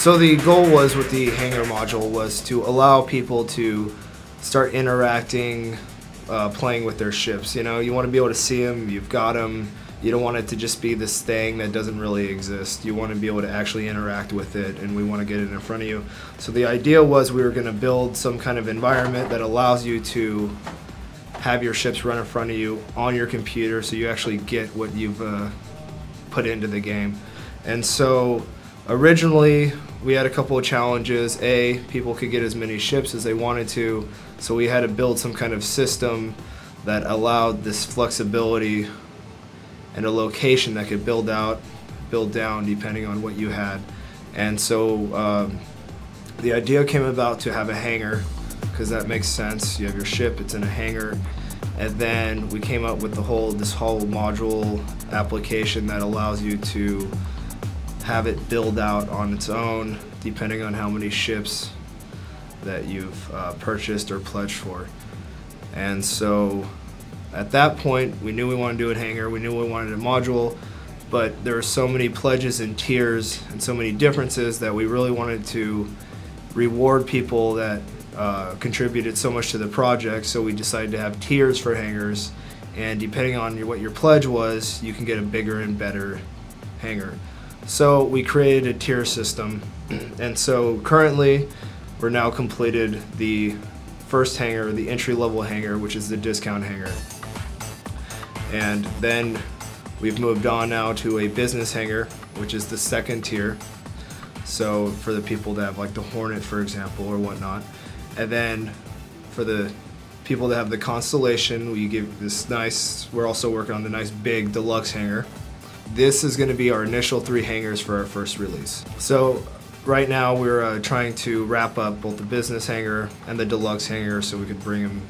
So the goal was with the hangar module was to allow people to start interacting, playing with their ships. You know, you want to be able to see them, you've got them. You don't want it to just be this thing that doesn't really exist. You want to be able to actually interact with it, and we want to get it in front of you. So the idea was we were going to build some kind of environment that allows you to have your ships run in front of you on your computer, so you actually get what you've put into the game. And so originally we had a couple of challenges. People could get as many ships as they wanted to, so we had to build some kind of system that allowed this flexibility and a location that could build out, build down depending on what you had. And so the idea came about to have a hangar, because that makes sense. You have your ship, it's in a hangar. And then we came up with this whole module application that allows you to have it build out on its own depending on how many ships that you've purchased or pledged for. And so at that point, we knew we wanted to do a hangar, we knew we wanted a module, but there were so many pledges and tiers and so many differences that we really wanted to reward people that contributed so much to the project. So we decided to have tiers for hangars, and depending on what your pledge was, you can get a bigger and better hangar. So we created a tier system, and so currently we're now completed the first hangar, the entry-level hangar, which is the discount hangar. And then we've moved on now to a business hangar, which is the second tier. So for the people that have like the Hornet, for example, or whatnot. And then for the people that have the Constellation, we give this nice, we're also working on the nice big deluxe hangar. This is going to be our initial 3 hangars for our first release. So right now we're trying to wrap up both the business hangar and the deluxe hangar so we could bring them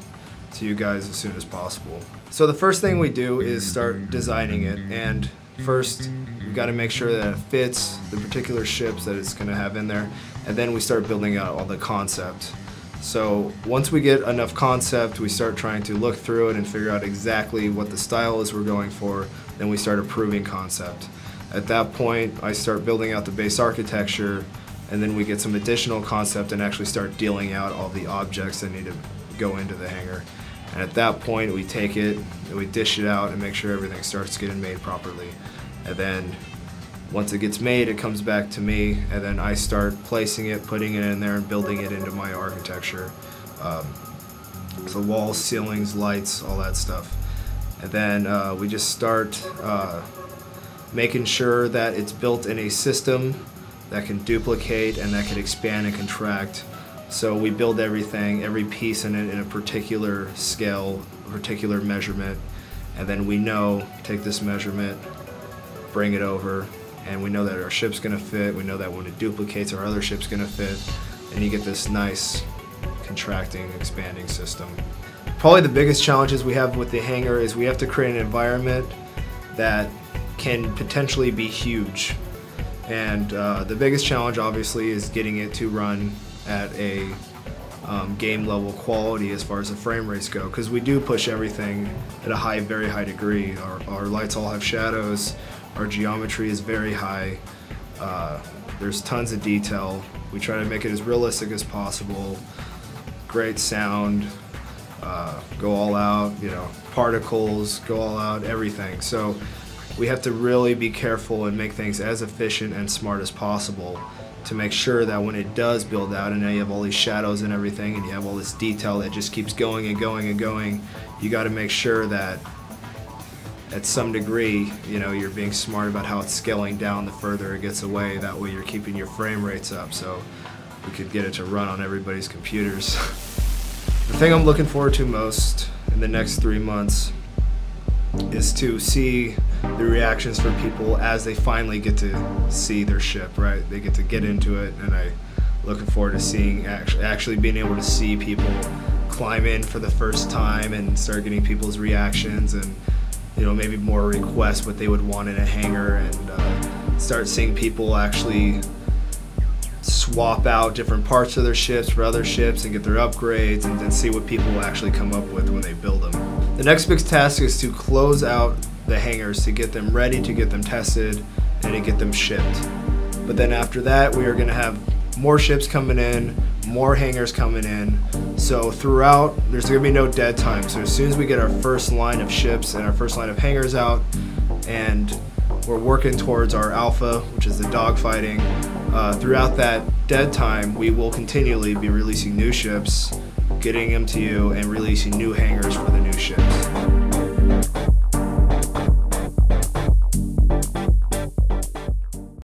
to you guys as soon as possible. So the first thing we do is start designing it, and first we've got to make sure that it fits the particular ships that it's going to have in there, and then we start building out all the concept. So once we get enough concept, we start trying to look through it and figure out exactly what the style is we're going for, then we start approving concept. At that point, I start building out the base architecture, and then we get some additional concept and actually start dealing out all the objects that need to go into the hangar. And at that point, we take it and we dish it out and make sure everything starts getting made properly. And then once it gets made, it comes back to me, and then I start placing it, putting it in there, and building it into my architecture. So walls, ceilings, lights, all that stuff. And then we just start making sure that it's built in a system that can duplicate and that can expand and contract. So we build everything, every piece in it in a particular scale, a particular measurement, and then we know, take this measurement, bring it over, and we know that our ship's gonna fit, we know that when it duplicates, our other ship's gonna fit, and you get this nice contracting, expanding system. Probably the biggest challenges we have with the hangar is we have to create an environment that can potentially be huge. And the biggest challenge obviously is getting it to run at a game level quality as far as the frame rates go, because we do push everything at a very high degree. Our lights all have shadows, our geometry is very high, there's tons of detail. We try to make it as realistic as possible, great sound, go all out, you know, particles, go all out, everything. So we have to really be careful and make things as efficient and smart as possible to make sure that when it does build out and now you have all these shadows and everything and you have all this detail that just keeps going and going and going, you got to make sure that at some degree, you know, you're being smart about how it's scaling down the further it gets away. That way you're keeping your frame rates up so we could get it to run on everybody's computers. The thing I'm looking forward to most in the next 3 months is to see the reactions from people as they finally get to see their ship, right? They get to get into it, and I'm looking forward to seeing, actually being able to see people climb in for the first time and start getting people's reactions, and you know, maybe more requests what they would want in a hangar, and start seeing people actually swap out different parts of their ships for other ships and get their upgrades, and then see what people will actually come up with when they build them. The next big task is to close out the hangars, to get them ready, to get them tested, and to get them shipped. But then after that, we are going to have more ships coming in, more hangars coming in. So throughout, there's going to be no dead time. So as soon as we get our first line of ships and our first line of hangars out, and we're working towards our alpha, which is the dogfighting, throughout that dead time, we will continually be releasing new ships, getting them to you, and releasing new hangars for the new ships.